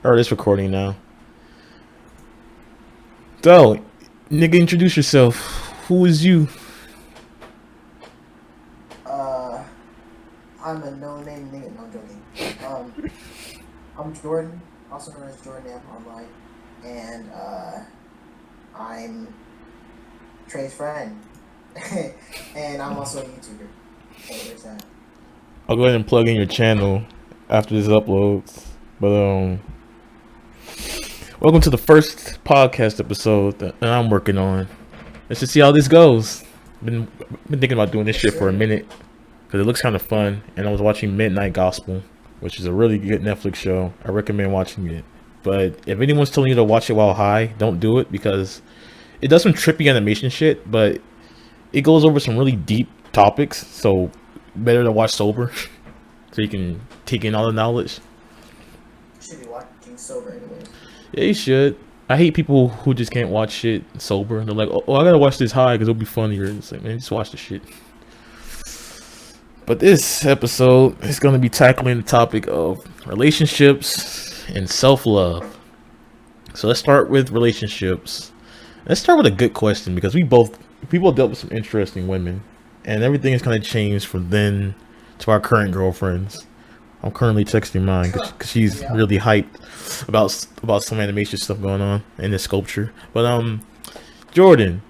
Or it's recording now. So, nigga, introduce yourself. Who is you? Uh, I'm a no-name nigga. No, I'm joking. Um, I'm Jordan, also known as JordonAM online, and I'm Trey's friend, and I'm also a YouTuber. So there's that. I'll go ahead and plug in your channel after this uploads. But welcome to the first podcast episode that I'm working on. Let's just see how this goes. Been thinking about doing this Yes, shit for a sir. minute because it looks kind of fun. And I was watching Midnight Gospel, which is a really good Netflix show. I recommend watching it. But if anyone's telling you to watch it while high, don't do it because it does some trippy animation shit, but it goes over some really deep topics. So better to watch sober so you can take in all the knowledge. Should be watching sober anyways. Yeah, you should. I hate people who just can't watch shit sober. They're like, oh, I gotta watch this high because it'll be funnier. It's like, man, just watch the shit. But this episode is gonna be tackling the topic of relationships and self-love. So let's start with relationships. Let's start with a good question because people dealt with some interesting women, and everything has kind of changed from then to our current girlfriends. I'm currently texting mine because she's Yeah. really hyped about some animation stuff going on in this sculpture. But Jordan,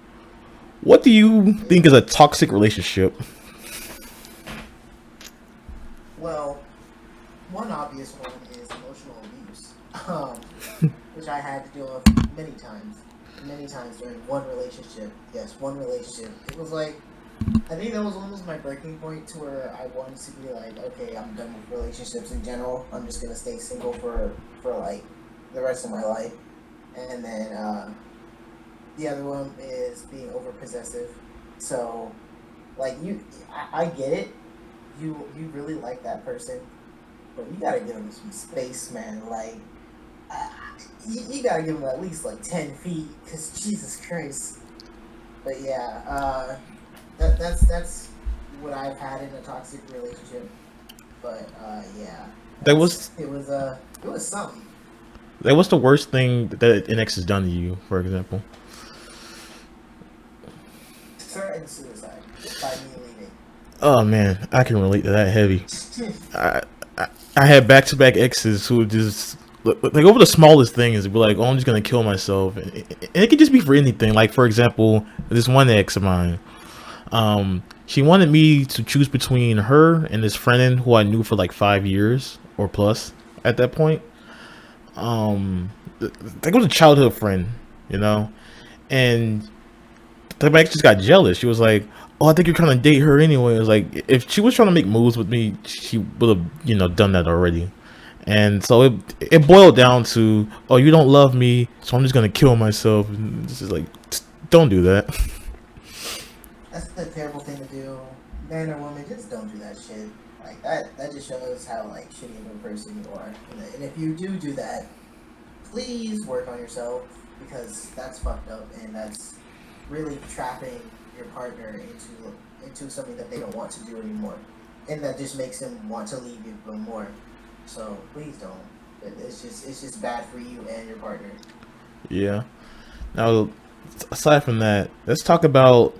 what do you think is a toxic relationship? Well, one obvious one is emotional abuse, which I had to deal with many times during one relationship. Yes, one relationship. It was like I think that was almost my breaking point to where I wanted to be like, okay, I'm done with relationships in general. I'm just gonna stay single for like the rest of my life. And then the other one is being over possessive. So like I get it. You really like that person, but you gotta give them some space, man. Like uh, you gotta give them at least like 10 feet, cause Jesus Christ. But yeah, that's what I've had in a toxic relationship. But yeah, That that's was it was something. that was the worst thing that an ex has done to you, for example. Threatened suicide by me leaving. Oh man, I can relate to that heavy. I I had back to back exes who would just like over the smallest things be like, "Oh, I'm just gonna kill myself," and it could just be for anything. Like for example, this one ex of mine, she wanted me to choose between her and this friend who I knew for like 5 years or plus at that point. Like it was a childhood friend, you know, and the ex just got jealous. She was like, "Oh, I think you're trying to date her anyway." It was like if she was trying to make moves with me, she would have, done that already. And so it boiled down to, "Oh, you don't love me, so I'm just gonna kill myself." And this is like, don't do that. That's a terrible thing to do. Man or woman, just don't do that shit. Like that just shows how like shitty of a person you are. And if you do that, please work on yourself because that's fucked up and that's really trapping your partner into something that they don't want to do anymore, and that just makes them want to leave you even more. So please don't. It's just bad for you and your partner. Yeah. Now, aside from that, let's talk about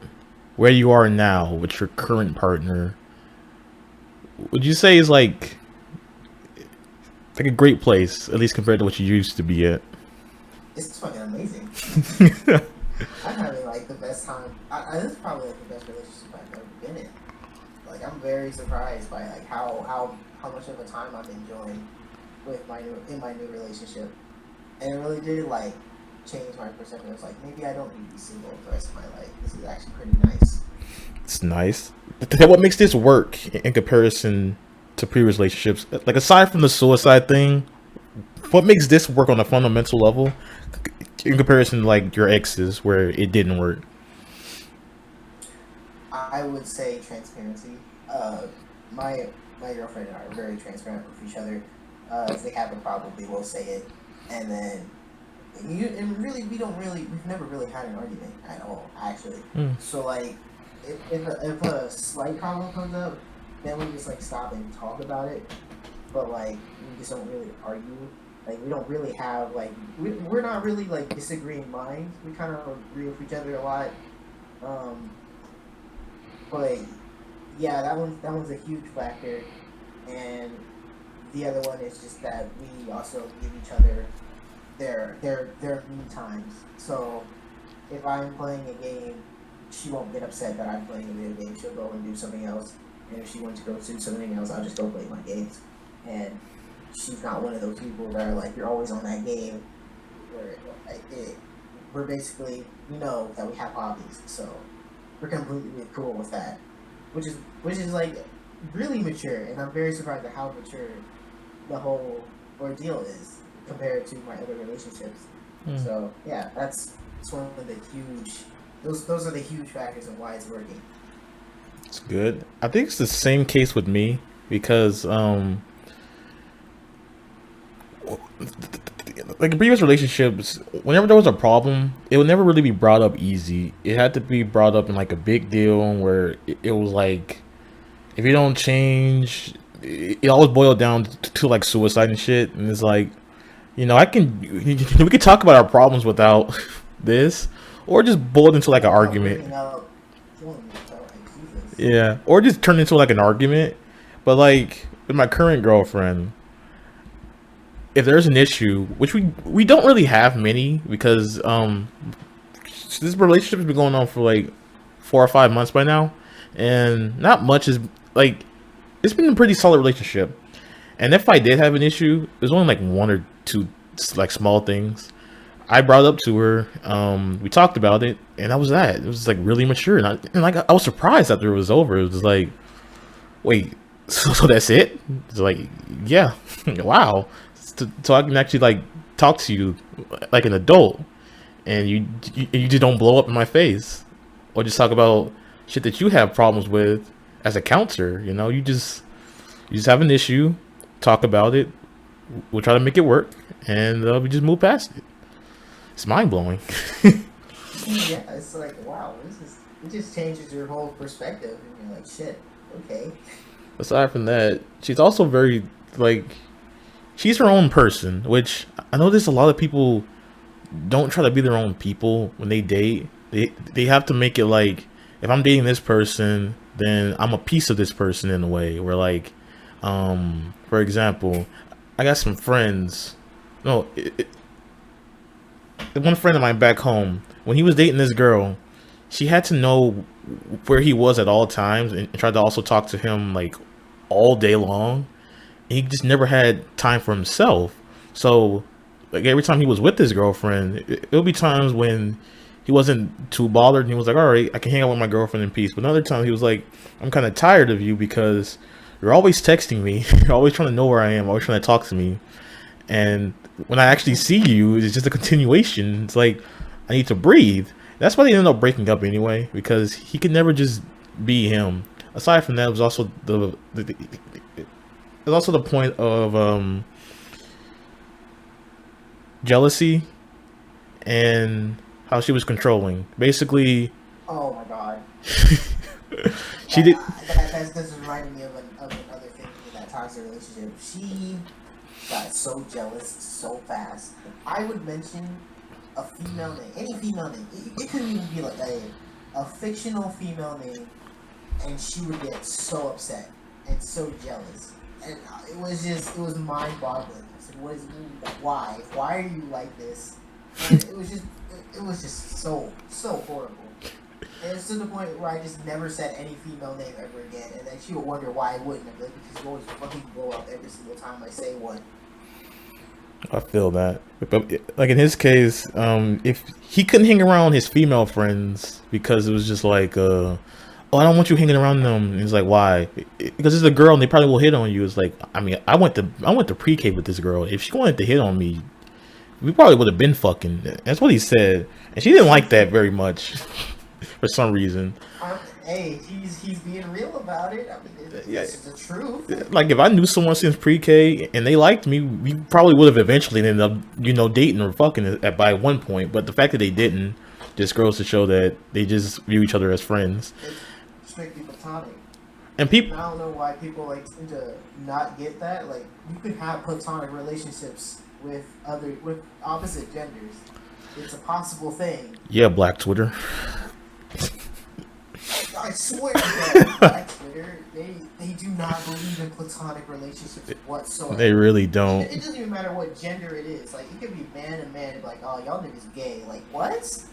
where you are now with your current partner. Would you say is like a great place, at least compared to what you used to be at? It's fucking amazing. I'm having like the best time. This is probably like the best relationship I've ever been in. Like I'm very surprised by like how much of a time I'm enjoying with my new relationship, and it really did like change my perception. It's like maybe I don't need to be single for the rest of my life. This is actually pretty nice. It's nice. What makes this work in comparison to previous relationships? Like aside from the suicide thing, what makes this work on a fundamental level in comparison to like your exes where it didn't work? I would say transparency. Uh, my my girlfriend and I are very transparent with each other. If they have a problem, we will say it, and then and really we've never really had an argument at all actually. Mm. So like if a slight problem comes up, then we just like stop and talk about it. But like we just don't really argue Like we don't really have like we're not really like disagreeing minds. We kind of agree with each other a lot. Um, but yeah, that one's a huge factor, and the other one is just that we also give each other their me times. So if I'm playing a game, she won't get upset that I'm playing a video game. She'll go and do something else. And if she wants to go do something else, I'll just go play my games. And she's not one of those people that are like, you're always on that game. We're basically, we know that we have hobbies, so we're completely cool with that. Which is like really mature, and I'm very surprised at how mature the whole ordeal is compared to my other relationships. So yeah, that's one of the huge. Those are the huge factors of why it's working. It's good. I think it's the same case with me because like in previous relationships, whenever there was a problem, it would never really be brought up easy. It had to be brought up in like a big deal where it was like, if you don't change, it always boiled down to like suicide and shit. And it's like, I can we could talk about our problems without this, or just boil into like an argument. Yeah, or just turn into like an argument. But like with my current girlfriend, if there's an issue, which we don't really have many because this relationship has been going on for like 4 or 5 months by now, and not much is like, it's been a pretty solid relationship. And if I did have an issue, it was only like one or two like small things. I brought it up to her. We talked about it, and that was that. It was like really mature, and like I was surprised after it was over. It was like, wait, so that's it? It's like, yeah, wow. So I can actually like talk to you like an adult, and you just don't blow up in my face, or just talk about shit that you have problems with as a counter. You just have an issue, talk about it. We'll try to make it work, and we just move past it. It's mind blowing. Yeah, it's like, wow, it just changes your whole perspective, and you're like, shit, okay. Aside from that, she's also very like, she's her own person, which I notice a lot of people don't try to be their own people when they date. They have to make it like, if I'm dating this person, then I'm a piece of this person in a way where like, for example, I got some friends. No, one friend of mine back home, when he was dating this girl, she had to know where he was at all times, and tried to also talk to him like all day long. And he just never had time for himself. So like every time he was with his girlfriend, it would be times when he wasn't too bothered, and he was like, all right, I can hang out with my girlfriend in peace. But another time he was like, I'm kind of tired of you because you're always texting me. You're always trying to know where I am, always trying to talk to me. And when I actually see you, it's just a continuation. It's like, I need to breathe. That's why they ended up breaking up anyway, because he could never just be him. Aside from that, it was also the point of jealousy and how she was controlling. Basically, oh my god, she did. This is reminding me of another thing in that toxic relationship. She got so jealous so fast. I would mention a female name, any female name. It couldn't even be like a fictional female name, and she would get so upset and so jealous. And it was mind-boggling. I said, "What is why? Why are you like this?" And it was just so horrible. And it's to the point where I just never said any female name ever again, and then she would wonder why I wouldn't have, because you always fucking blow up every single time I say one. I feel that, but like in his case, if he couldn't hang around his female friends because it was just like, oh, I don't want you hanging around them. And he's like, why? Because it's a girl and they probably will hit on you. It's like, I mean, I went to pre-K with this girl. If she wanted to hit on me, we probably would have been fucking. That's what he said, and she didn't like that very much for some reason. Hey, he's being real about it. I mean, it's the truth. Like, if I knew someone since pre-K and they liked me, we probably would have eventually ended up, dating or fucking by one point. But the fact that they didn't just goes to show that they just view each other as friends. It's strictly platonic. And people, I don't know why people like seem to not get that. Like, you could have platonic relationships with opposite genders. It's a possible thing. Yeah, Black Twitter. I swear to God, Black Twitter, they do not believe in platonic relationships whatsoever. They really don't. It doesn't even matter what gender it is. Like, it could be man and man, and be like, oh, y'all niggas gay. Like, what?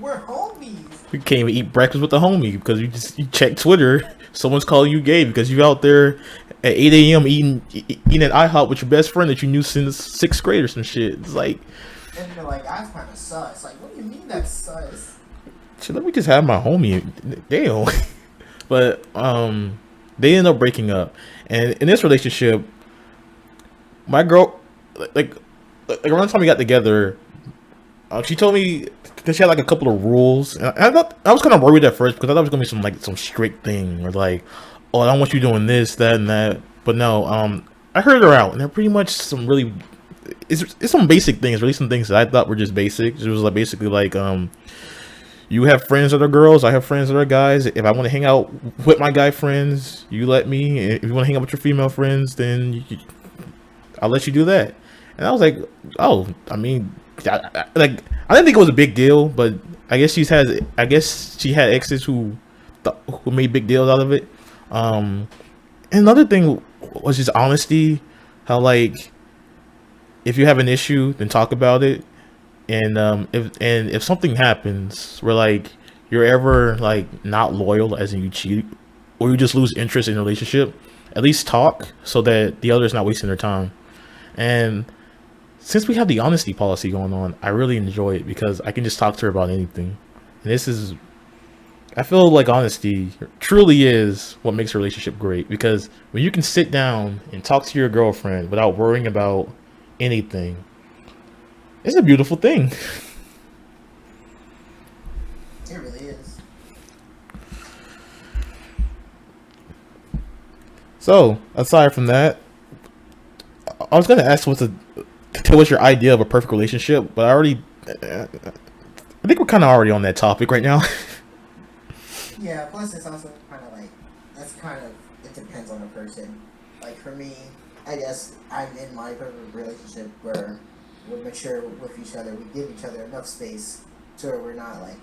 We're homies. You can't even eat breakfast with the homie because you check Twitter. Someone's calling you gay because you out there at 8 a.m. eating at IHOP with your best friend that you knew since 6th grade or some shit. It's like, and they're like, that's kind of sus. Like, what do you mean that's sus? shit, let me just have my homie. Damn. But they end up breaking up, and in this relationship, my girl, like around the time we got together, she told me that she had like a couple of rules, and I thought I was kind of worried at first because I thought it was gonna be some strict thing or like, oh, I don't want you doing this, that, and that. But no, I heard her out, and they're pretty much some really, it's some basic things, really some things that I thought were just basic. It was like basically like you have friends that are girls, I have friends that are guys. If I want to hang out with my guy friends, you let me. If you want to hang out with your female friends, then I'll let you do that. And I was like, oh, I mean, I didn't think it was a big deal, but I guess she had exes who made big deals out of it. And another thing was just honesty. How like if you have an issue, then talk about it. And if something happens where like you're ever like not loyal, as in you cheat, or you just lose interest in a relationship, at least talk so that the other is not wasting their time. And since we have the honesty policy going on, I really enjoy it because I can just talk to her about anything. And I feel like honesty truly is what makes a relationship great, because when you can sit down and talk to your girlfriend without worrying about anything, it's a beautiful thing. It really is. So, aside from that, I was gonna ask what's your idea of a perfect relationship, but I think we're kind of already on that topic right now. Yeah, plus it's also kind of like, it depends on the person. Like for me, I guess I'm in my perfect relationship where we're mature with each other. We give each other enough space to where we're not like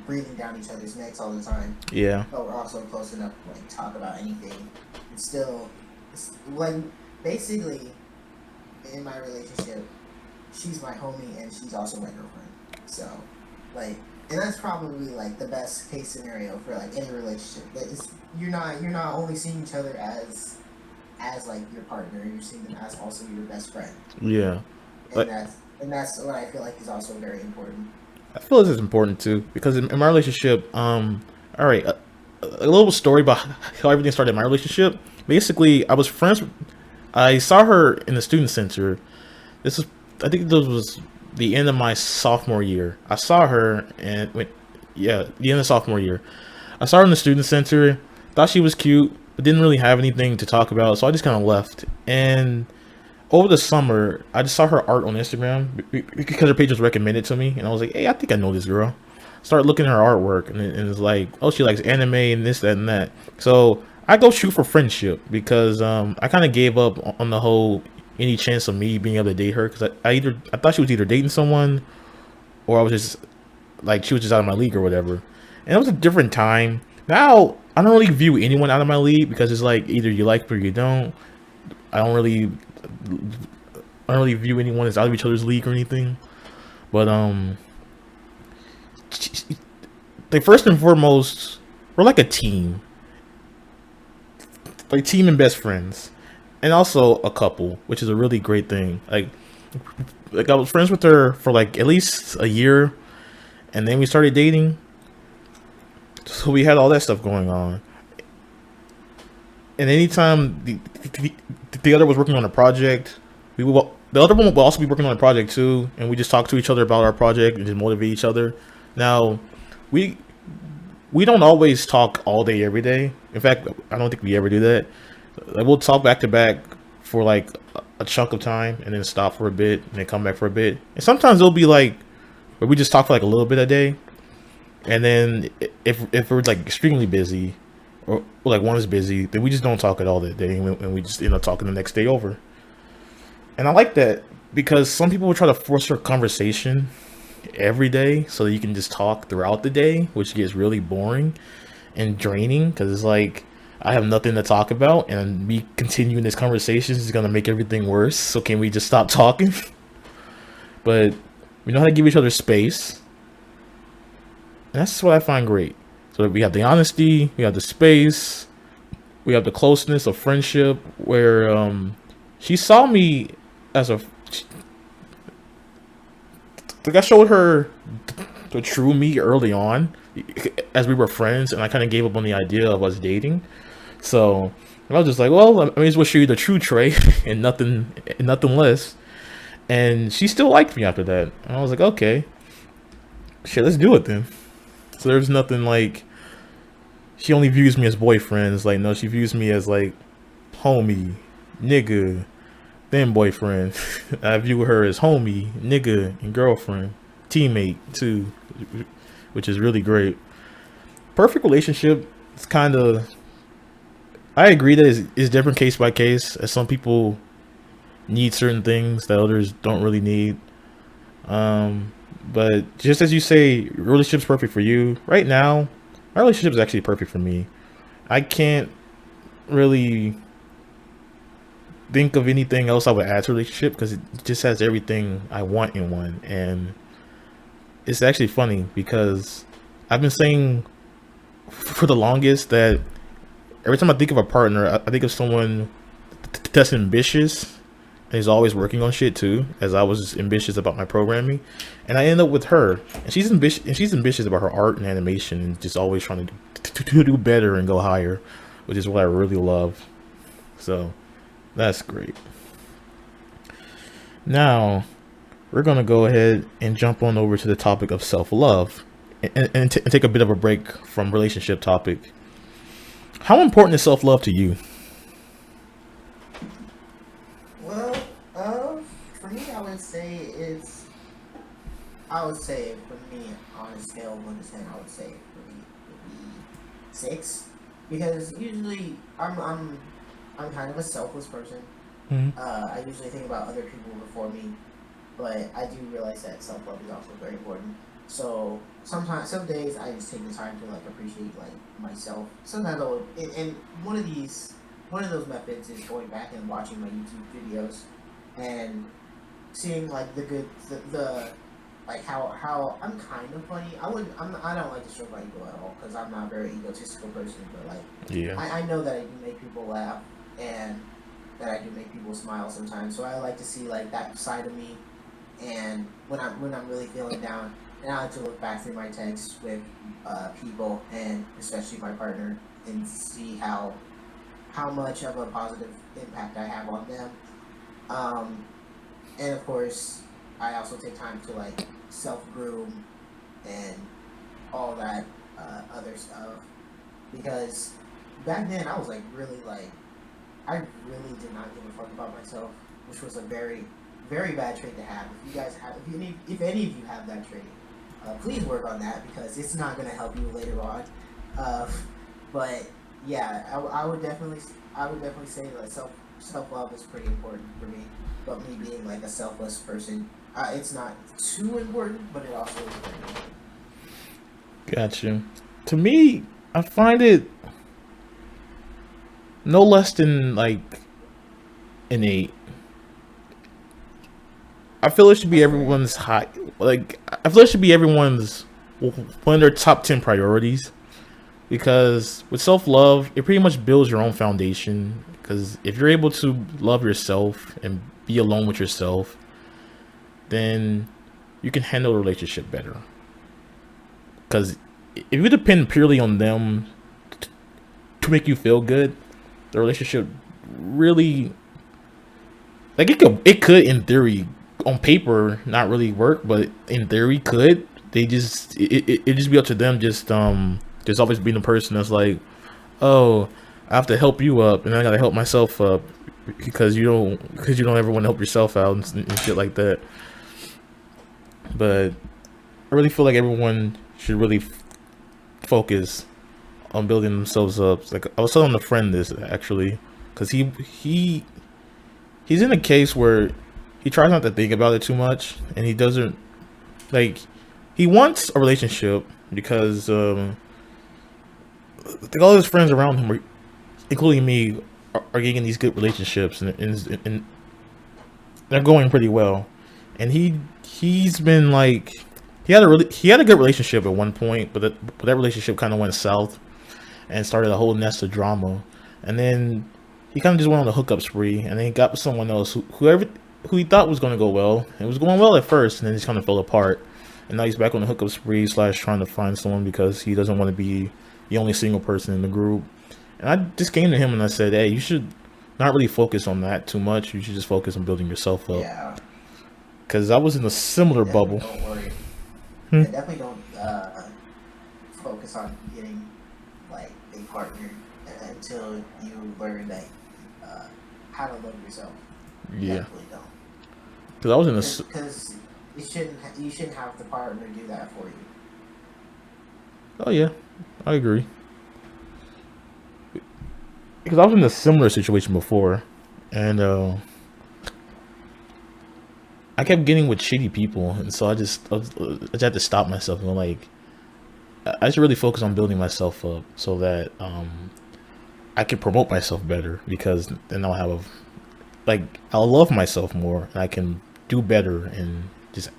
breathing down each other's necks all the time. Yeah. But we're also close enough to like talk about anything. And still, it's like basically in my relationship, she's my homie and she's also my girlfriend. So, like, and that's probably like the best case scenario for like any relationship. That is, you're not only seeing each other as like your partner, you're seeing them as also your best friend. Yeah. And that's what I feel like is also very important. I feel this is important too, because in my relationship, all right, a little story about how everything started in my relationship. Basically, I saw her in the student center. I think this was the end of my sophomore year. I saw her the end of sophomore year. I saw her in the student center, thought she was cute, but didn't really have anything to talk about, so I just kind of left. And over the summer, I just saw her art on Instagram because her page was recommended to me, and I was like, hey, I think I know this girl. Started looking at her artwork, and it's like, oh, she likes anime and this, that, and that. So I go shoot for friendship because I kind of gave up on the whole any chance of me being able to date her, because I thought she was either dating someone or I was just like, she was just out of my league or whatever. And it was a different time. Now I don't really view anyone out of my league because it's like either you like me or you don't. I don't really view anyone as out of each other's league or anything. But like first and foremost, we're like a team. Like team and best friends. And also a couple, which is a really great thing. Like I was friends with her for like at least a year, and then we started dating. So we had all that stuff going on. And anytime the other was working on a project, the other one will also be working on a project too, and we just talk to each other about our project and just motivate each other. Now, we don't always talk all day every day. In fact, I don't think we ever do that. Like, we'll talk back to back for like a chunk of time and then stop for a bit and then come back for a bit. And sometimes it'll be like where we just talk for like a little bit a day. And then if we're like extremely busy or like one is busy, then we just don't talk at all that day, and we just end up talking the next day over. And I like that because some people will try to force a conversation every day so that you can just talk throughout the day, which gets really boring and draining because it's like I have nothing to talk about, and me continuing this conversation is gonna make everything worse. So can we just stop talking? But we know how to give each other space. And that's what I find great. So we have the honesty, we have the space, we have the closeness of friendship. Where she saw me as a like I showed her the true me early on as we were friends, and I kind of gave up on the idea of us dating. So I was just like, well, I may as well show you the true Trey and nothing less. And she still liked me after that. And I was like, okay, shit, let's do it then. So there's nothing like she only views me as boyfriends. Like, no, she views me as like homie, nigga, then boyfriend. I view her as homie, nigga, and girlfriend, teammate too, which is really great. Perfect relationship. It's kind of. I agree that it's different case by case. As some people need certain things that others don't really need. But just as you say, relationship's perfect for you. Right now, my relationship is actually perfect for me. I can't really think of anything else I would add to a relationship because it just has everything I want in one. And it's actually funny because I've been saying for the longest that every time I think of a partner, I think of someone that's ambitious and he's always working on shit too, as I was ambitious about my programming. And I end up with her, and she's ambitious about her art and animation, and just always trying to do better and go higher, which is what I really love. So that's great. Now we're gonna go ahead and jump on over to the topic of self-love, and take a bit of a break from relationship topic. How important is self-love to you? Well, for me, I would say for me, on a scale of 1 to 10, I would say for me would be 6, because usually I'm kind of a selfless person. Mm-hmm. I usually think about other people before me, but I do realize that self-love is also very important. So sometimes, some days I just take the time to like appreciate like myself. Sometimes I'll, and one of those methods is going back and watching my YouTube videos and seeing like the like how I'm kind of funny. I don't like to show my ego at all because I'm not a very egotistical person. But like, Yeah. I know that I do make people laugh and that I do make people smile sometimes. So I like to see like that side of me. And when I'm really feeling down, and I like to look back through my texts with people, and especially my partner, and see how much of a positive impact I have on them. And of course, I also take time to like self groom and all that other stuff, because back then I was like really like I really did not give a fuck about myself, which was a very very bad trait to have. If you guys have, if any of you have that trait, please work on that because it's not going to help you later on. But yeah, I would definitely say that self love is pretty important for me. But me being like a selfless person, it's not too important, but it also is very important. Gotcha. To me, I find it no less than like an 8. I feel it should be everyone's high. Like, I feel it should be everyone's one of their top 10 priorities. Because with self-love, it pretty much builds your own foundation. Because if you're able to love yourself and be alone with yourself, then you can handle a relationship better. Because if you depend purely on them to make you feel good, the relationship really, like, it could in theory, on paper, not really work, but in theory could. They just it just be up to them. Just always being the person that's like, oh, I have to help you up, and I gotta help myself up because you don't ever want to help yourself out and shit like that. But I really feel like everyone should really focus on building themselves up. Like, I was telling a friend this actually, because he's in a case where he tries not to think about it too much, and he doesn't like. He wants a relationship because like all his friends around him, including me, are getting these good relationships, and they're going pretty well. And he's been like he had a good relationship at one point, but that relationship kind of went south and started a whole nest of drama. And then he kind of just went on a hookup spree, and then he got with someone else who he thought was going to go well. It was going well at first, and then just kind of fell apart. And now he's back on the hookup spree slash trying to find someone because he doesn't want to be the only single person in the group. And I just came to him and I said, "Hey, you should not really focus on that too much. You should just focus on building yourself up." Yeah. Because I was in a similar Definitely bubble. don't worry. Hmm. Yeah, definitely don't focus on getting like a partner until you learn that how to love yourself. Yeah. Definitely don't. Because I was in Because you shouldn't have the partner do that for you. Oh yeah, I agree. Because I was in a similar situation before, and I kept getting with shitty people, and so I just had to stop myself and like I should really focus on building myself up so that I can promote myself better because then like I'll love myself more and I can do better and just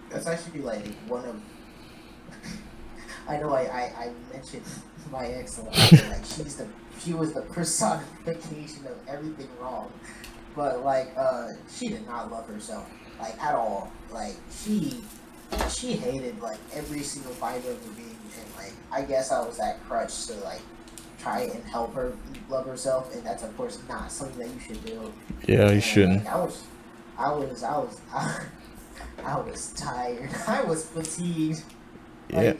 That's actually like one of I know I mentioned my ex a lot. But, like she was the personification of everything wrong. But like she did not love herself like at all. Like she hated like every single fiber of her being, and like I guess I was that crutch to like try and help her love herself, and that's of course not something that you should do. yeah, you And shouldn't. like I was tired. I was fatigued. Yeah, Like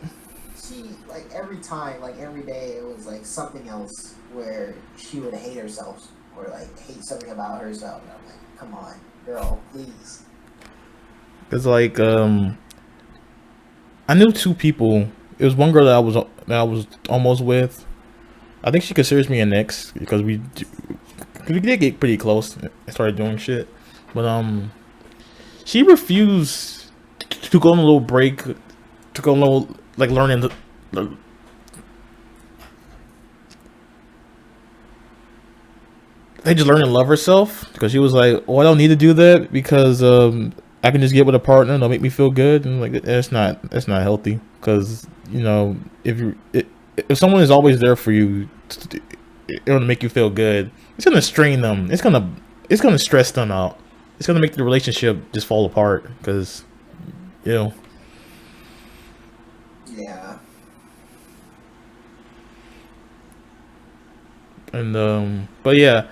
she like every time, like every day, it was like something else where she would hate herself or like hate something about herself. And I'm like, come on, girl, please. because like I knew two people. It was one girl that I was almost with. I think she considers me an ex because we did get pretty close and started doing shit, but she refused to go on a little break, to go on a little like learning they just learn to love herself because she was like, "Oh, I don't need to do that because I can just get with a partner and they'll make me feel good." And like that's not healthy because you know if someone is always there for you, it'll make you feel good. It's gonna strain them. It's gonna stress them out. It's gonna make the relationship just fall apart because you know. Yeah, And but yeah,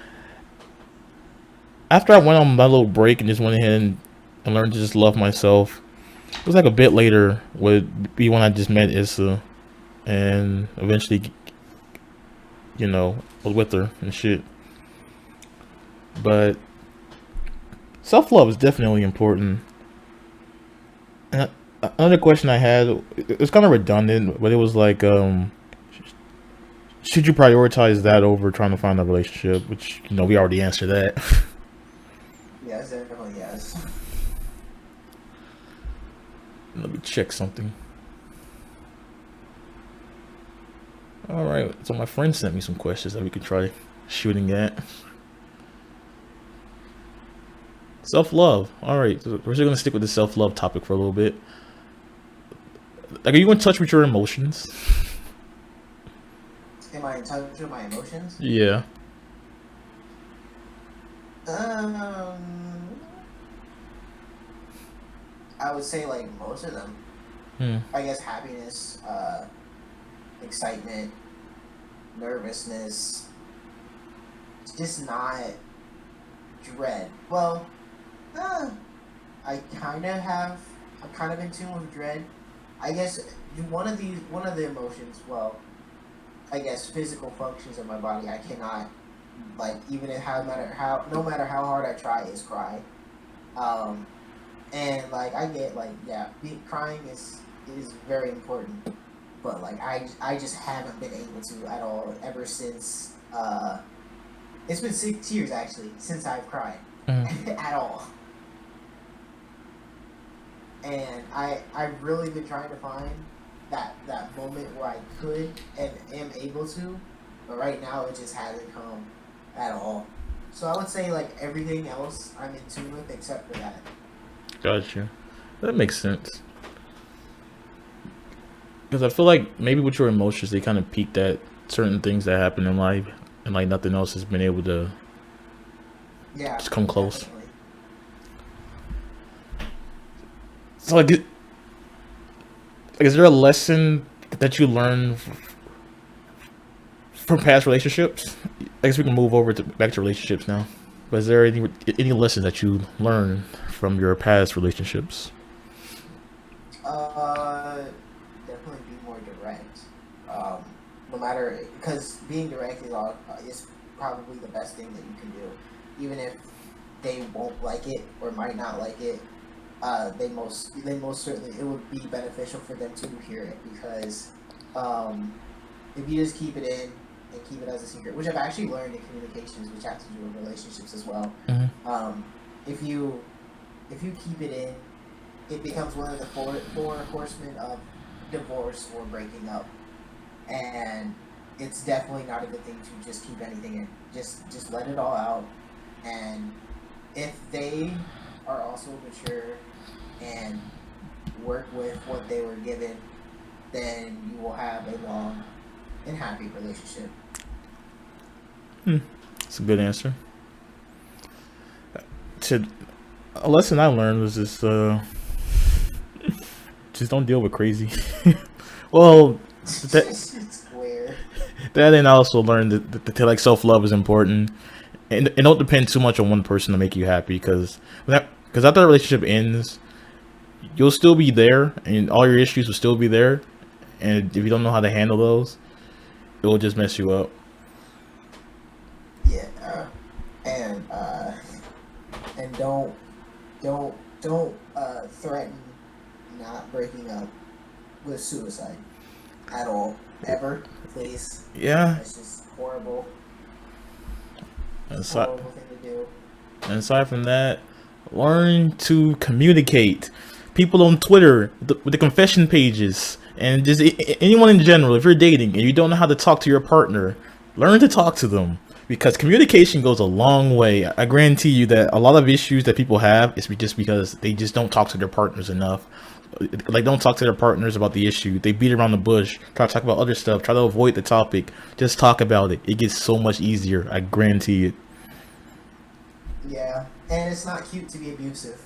after I went on my little break and just went ahead and learned to just love myself, it was like a bit later would be when I just met Issa and eventually, you know, was with her and shit. But self love is definitely important. And another question I had, it was kind of redundant, but it was like, should you prioritize that over trying to find a relationship? Which you know we already answered that. yes, definitely yes. Let me check something. All right, so my friend sent me some questions that we could try shooting at. Self love. All right, so we're just gonna stick with the self love topic for a little bit. Like, are you in touch with your emotions? Am I in touch with my emotions? Yeah. Um, I would say like most of them. Hmm. I guess happiness, excitement, nervousness, just not dread. Well, uh, I kind of have. I'm kind of in tune with dread. I guess one of the emotions. Well, I guess physical functions of my body. I cannot like even if no matter how hard I try is cry. Um, and like I get like yeah, crying is very important. but like I just haven't been able to at all ever since. It's been 6 years actually since I've cried at all, and I've really been trying to find that moment where I could and am able to, but right now it just hasn't come at all. So I would say like everything else I'm in tune with except for that. Gotcha. That makes sense. Because I feel like maybe with your emotions, they kind of peaked at certain things that happen in life, and like nothing else has been able to Yeah, just come close. definitely. So like, is there a lesson that you learned from past relationships? I guess we can move over to back to relationships now. But is there any lessons that you learned from your past relationships? Uh, Definitely be more direct. Um, no matter, because being direct is probably the best thing that you can do, even if they won't like it or might not like it. They most certainly it would be beneficial for them to hear it because um, if you just keep it in and keep it as a secret, which I've actually learned in communications, which has to do with relationships as well. Mm-hmm. If you keep it in, it becomes one of the four horsemen of divorce or breaking up, and it's definitely not a good thing to just keep anything in. Just let it all out, and if they are also mature and work with what they were given, then you will have a long and happy relationship. That's a good answer. To a lesson I learned was just don't deal with crazy. Well, that Square. that and I also learned that like self love is important, and don't depend too much on one person to make you happy. Because after the relationship ends, you'll still be there, and all your issues will still be there. And if you don't know how to handle those, it will just mess you up. Yeah, and and don't threaten not breaking up with suicide at all ever, please. Yeah. It's just horrible, Aside, horrible thing to do. and aside from that, learn to communicate. People on Twitter with the confession pages, and just anyone in general. If you're dating and you don't know how to talk to your partner, learn to talk to them because communication goes a long way. I guarantee you that a lot of issues that people have is just because they just don't talk to their partners enough. Like, don't talk to their partners about the issue. They beat around the bush, try to talk about other stuff, try to avoid the topic. Just talk about it. It gets so much easier. I guarantee it. Yeah, and it's not cute to be abusive.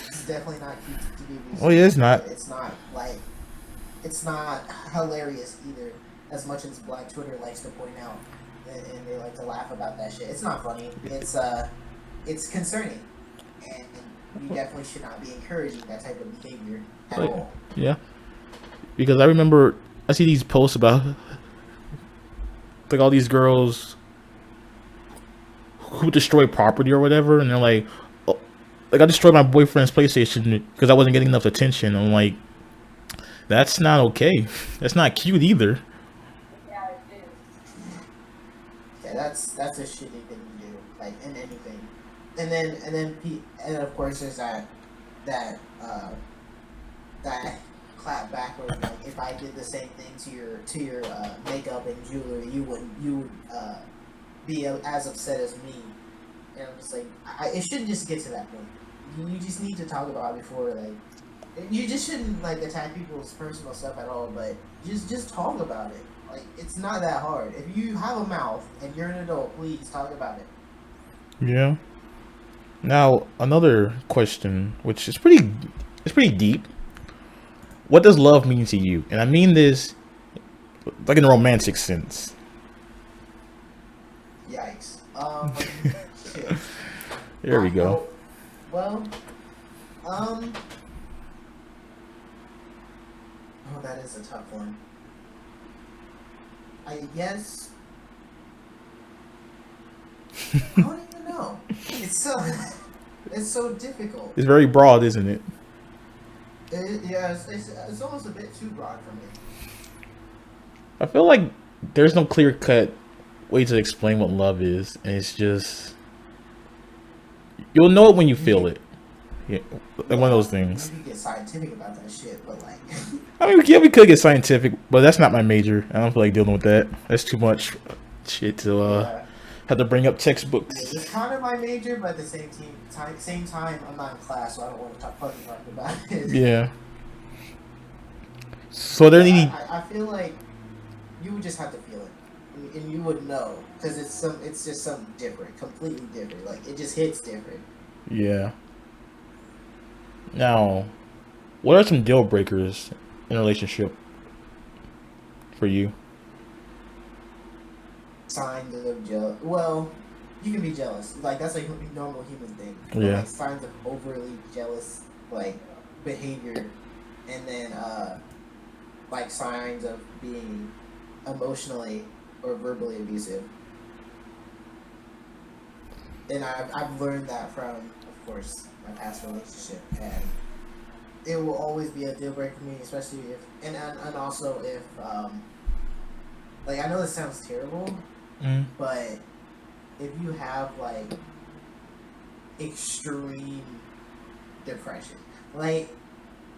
It's definitely not cute to be Oh abusive. yeah, it's not. It's not like it's not hilarious either, as much as Black Twitter likes to point out, and they like to laugh about that shit. It's not funny. It's concerning, and you definitely should not be encouraging that type of behavior at Like, all. yeah, because I remember I see these posts about like all these girls who destroy property or whatever, and they're like, oh, like I destroyed my boyfriend's PlayStation because I wasn't getting enough attention. I'm like, that's not okay. That's not cute either. Yeah, that's a shitty thing to do, like in anything. And of course there's that that clap back where like if I did the same thing to your makeup and jewelry, you would be as upset as me. And I'm just like, it shouldn't just get to that point. You just need to talk about it before like. You just shouldn't like attack people's personal stuff at all, but just talk about it. Like it's not that hard. If you have a mouth and you're an adult, please talk about it. Yeah. Now another question, which is pretty deep. What does love mean to you? And I mean this like in a romantic sense. Yikes. Shit. There we go. Well, um, oh, that is a tough one. I guess I don't even know. It's so difficult. It's very broad, isn't it? Yeah, it's almost a bit too broad for me. I feel like there's no clear cut way to explain what love is, and it's just you'll know it when you You feel can, it. Yeah, like one of those you things. can get scientific about that shit, but like, I mean, yeah, we could get scientific, but that's not my major. I don't feel like dealing with that. That's too much shit to yeah, have to bring up yeah, textbooks. it's kind of my major, but at the same time, I'm not in class, so I don't want to fucking talk about it. Yeah. So are there But any? I feel like you would just have to feel it, and you would know because it's just something different, completely different. Like it just hits different. Yeah. Now, what are some deal breakers in a relationship for you? Signs of jealous. Well, you can be jealous. Like that's a normal human thing. But Yeah. like signs of overly jealous like behavior, and then like signs of being emotionally or verbally abusive. And I've learned that from, of course, my past relationship, and it will always be a deal breaker for me, especially if and also if like I know this sounds terrible, Mm. but if you have like extreme depression, like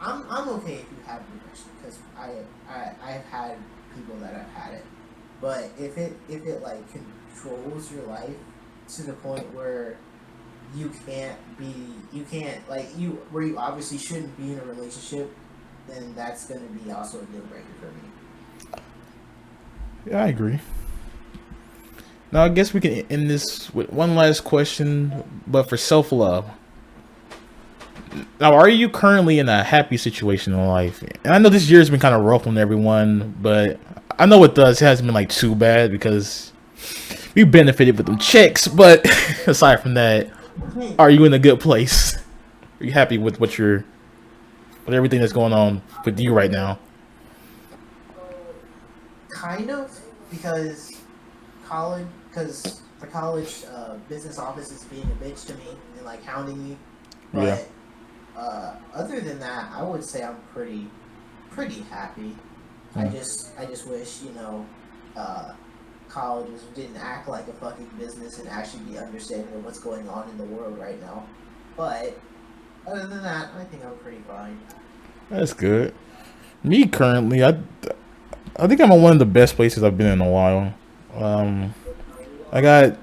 I'm okay if you have depression because I've had people that have had it, but if it like controls your life to the point where you can't like you where you obviously shouldn't be in a relationship, then that's gonna be also a deal breaker for me. Yeah, I agree. Now, I guess we can end this with one last question, but for self love. Now, are you currently in a happy situation in life? And I know this year's been kind of rough on everyone, but I know it does. It hasn't been like too bad because we benefited with them checks. But aside from that, are you in a good place? Are you happy with with everything that's going on with you right now? Kind of, because because the college business office is being a bitch to me and like hounding me, Yeah. but other than that, I would say I'm pretty happy. Hmm. I just wish, colleges didn't act like a fucking business and actually be understanding of what's going on in the world right now. But other than that, I think I'm pretty fine. That's good. Me currently, I think I'm in one of the best places I've been in a while. Um, I got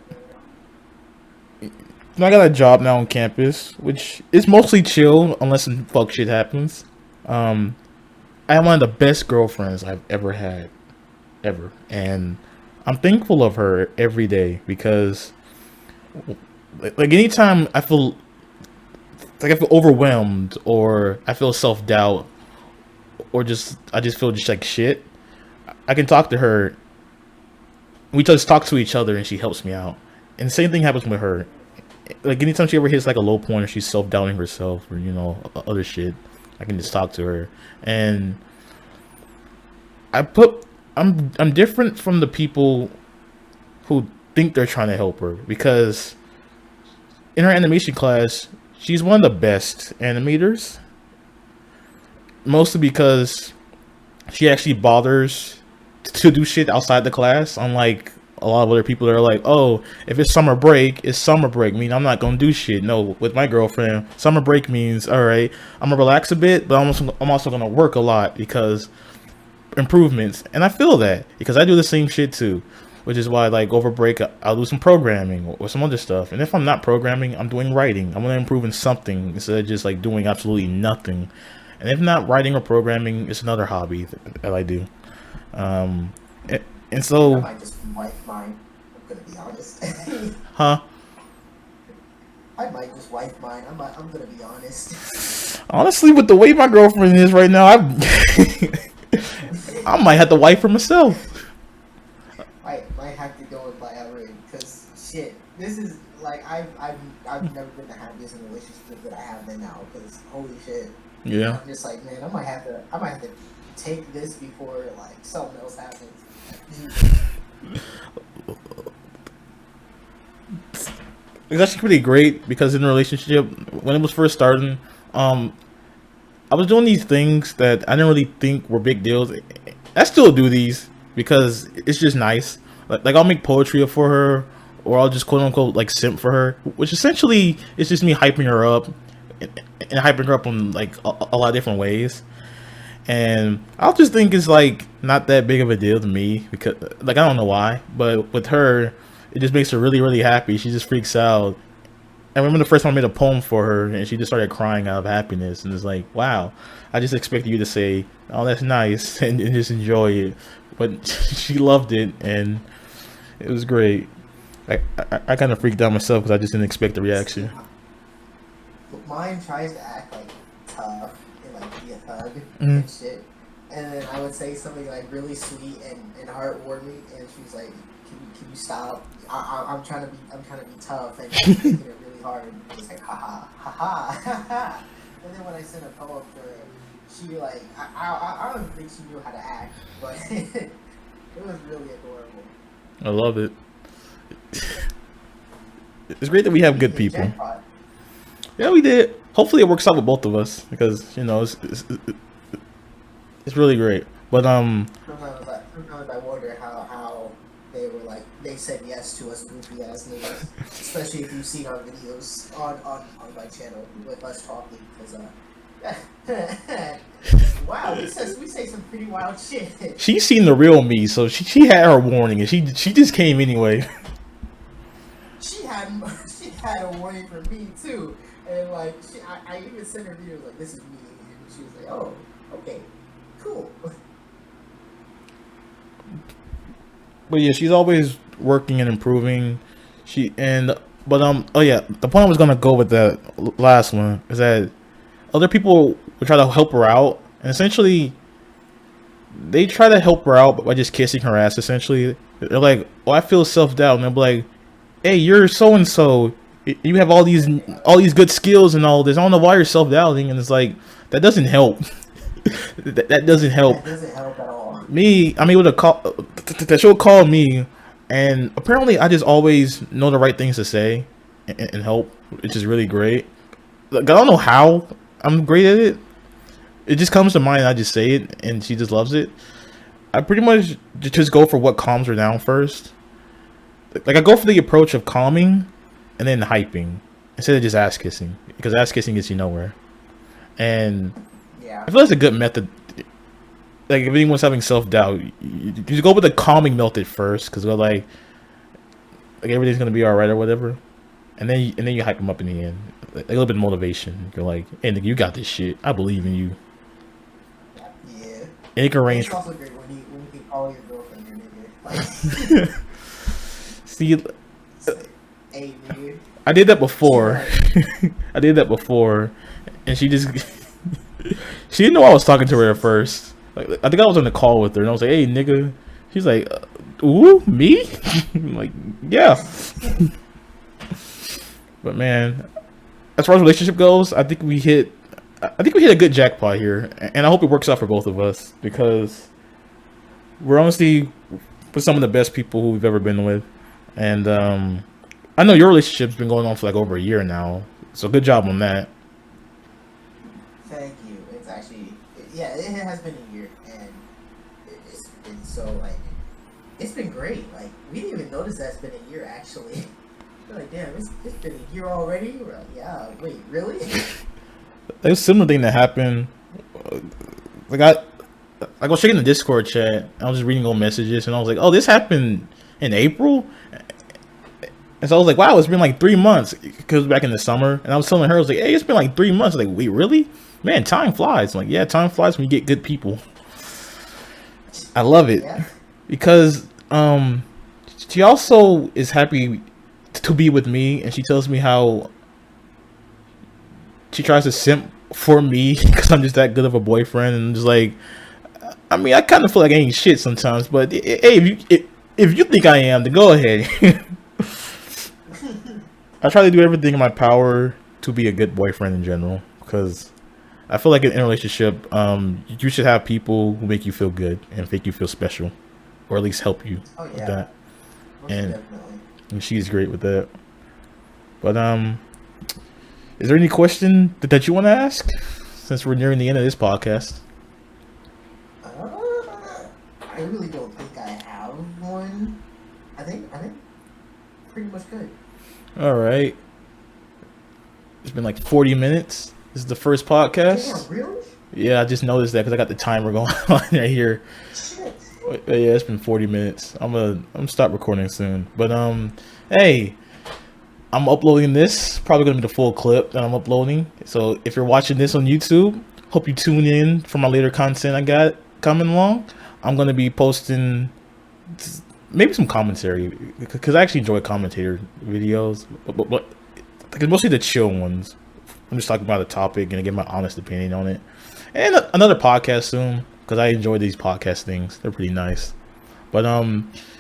I got a job now on campus, which is mostly chill unless some fuck shit happens. Um, I have one of the best girlfriends I've ever had, ever, and I'm thankful of her every day because, like, anytime I feel overwhelmed or I feel self doubt or I just feel just like shit, I can talk to her. We just talk to each other and she helps me out. And the same thing happens with her. Like anytime she ever hits like a low point or she's self doubting herself or other shit, I can just talk to her. And I put I'm different from the people who think they're trying to help her because in her animation class, she's one of the best animators. Mostly because she actually bothers to do shit outside the class, unlike a lot of other people that are like, oh, if it's summer break, it's summer break. I mean, I'm not gonna do shit. No, with my girlfriend, summer break means, all right, I'm gonna relax a bit, but I'm also gonna work a lot because improvements. And I feel that because I do the same shit too, which is why like over break I'll do some programming or some other stuff. And if I'm not programming, I'm doing writing. I'm gonna improve in something instead of just like doing absolutely nothing. And if not writing or programming, it's another hobby that I do. Um, and I so, might just wipe mine. I'm gonna be honest. huh? I might just wipe mine. I'm gonna be honest. Honestly, with the way my girlfriend is right now, I might have to wife for myself. I might have to go and buy a ring because shit. This is like I've never been the happiest in a relationship that I have been now because holy shit. Yeah. I'm just like man, I might have to take this before like something else happens. It's actually pretty great because in the relationship, when it was first starting, um, I was doing these things that I didn't really think were big deals. I still do these because it's just nice. Like I'll make poetry for her, or I'll just quote unquote like simp for her, which essentially is just me hyping her up and hyping her up in like a lot of different ways. And I'll just think it's like not that big of a deal to me because like I don't know why, but with her, it just makes her really really happy. She just freaks out. I remember the first time I made a poem for her, and she just started crying out of happiness, and it's like, wow, I just expected you to say, "Oh, that's nice," and just enjoy it, but she loved it, and it was great. I kind of freaked out myself because I just didn't expect the reaction. Mine tries to act like tough and like be a thug and shit, and then I would say something like really sweet and heartwarming, and she's like, "Can you stop? I'm trying to be tough and making it really hard." And it's like, ha ha. And then when I sent a poem to her, she like I don't think she knew how to act, but it was really adorable. I love it. It's great that we have good people. Jackpot. Yeah, we did. Hopefully, it works out with both of us because it's really great. But Sometimes I wonder how they were like they said yes to us goofy ass niggas, especially if you've seen our videos on my channel with us talking. Because wow, we say some pretty wild shit. She's seen the real me, so she had her warning, and she just came anyway. She had a warning for me too, and like I even sent her videos like this is me, and she was like, oh, okay, cool. But yeah, she's always working and improving. Oh yeah, the point I was gonna go with that last one is that other people would try to help her out, and essentially they try to help her out by just kissing her ass. Essentially, they're like, "Oh, I feel self-doubt," and they'll be like, "Hey, you're so and so. You have all these good skills and all this. I don't know why you're self-doubting." And it's like that doesn't help. that doesn't help. That doesn't help at all. I'm able to call that she'll call me, and apparently I just always know the right things to say and help, which is really great. Like, I don't know how I'm great at it. It just comes to mind and I just say it, and she just loves it. I pretty much just go for what calms her down first. Like I go for the approach of calming and then hyping instead of just ass kissing, because ass kissing gets you nowhere. And yeah, I feel that's a good method. Like if anyone's having self-doubt, you just go with the calming method first, because they're like everything's gonna be all right or whatever, and then you hype them up in the end, like a little bit of motivation. You're like, "Hey, nigga, you got this shit. I believe in you." Yeah. And it can range. It's also great when you can call your girlfriend your nigga. Like, See, hey, nigga. I did that before. I did that before, and she didn't know I was talking to her at first. Like I think I was on the call with her, and I was like, "Hey, nigga." She's like, "Ooh, me?" I'm like, "Yeah." But man, as far as relationship goes, I think we hit a good jackpot here, and I hope it works out for both of us, because we're honestly with some of the best people who we've ever been with, and I know your relationship's been going on for like over a year now, so good job on that. Thank you. It's actually, yeah, it has been a year, and it's been so like, it's been great. Like we didn't even notice that it's been a year actually. We're like, damn, it's been a year already. We're like, yeah, wait, really? There's a similar thing that happened. Like I was checking the Discord chat. I was just reading old messages, and I was like, "Oh, this happened in April." And so I was like, "Wow, it's been like 3 months." Because back in the summer, and I was telling her, I was like, "Hey, it's been like 3 months." I was like, "Wait, really? Man, time flies." I'm like, yeah, time flies when you get good people. I love it, Yeah. because she also is happy to be with me, and she tells me how she tries to simp for me because I'm just that good of a boyfriend, and just like, I mean, I kind of feel like I ain't shit sometimes, but hey, if you think I am, then go ahead. I try to do everything in my power to be a good boyfriend in general, because I feel like in a relationship, you should have people who make you feel good and make you feel special, or at least help you with that. Most And definitely. and she's great with that. But is there any question that you want to ask, since we're nearing the end of this podcast? I really don't think I pretty much good. All right. It's been like 40 minutes. This is the first podcast. Damn, really? Yeah, I just noticed that because I got the timer going on right here. Shit. But yeah, it's been 40 minutes. I'm gonna stop recording soon. But hey, I'm uploading this. Probably gonna be the full clip that I'm uploading. So if you're watching this on YouTube, hope you tune in for my later content I got coming along. I'm gonna be posting maybe some commentary because I actually enjoy commentator videos, but like, mostly the chill ones. I'm just talking about a topic and I get my honest opinion on it. And another podcast soon because I enjoy these podcast things. They're pretty nice. But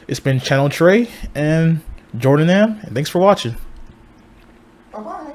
it's been Channel Trey and JordonAM, and thanks for watching. Bye bye.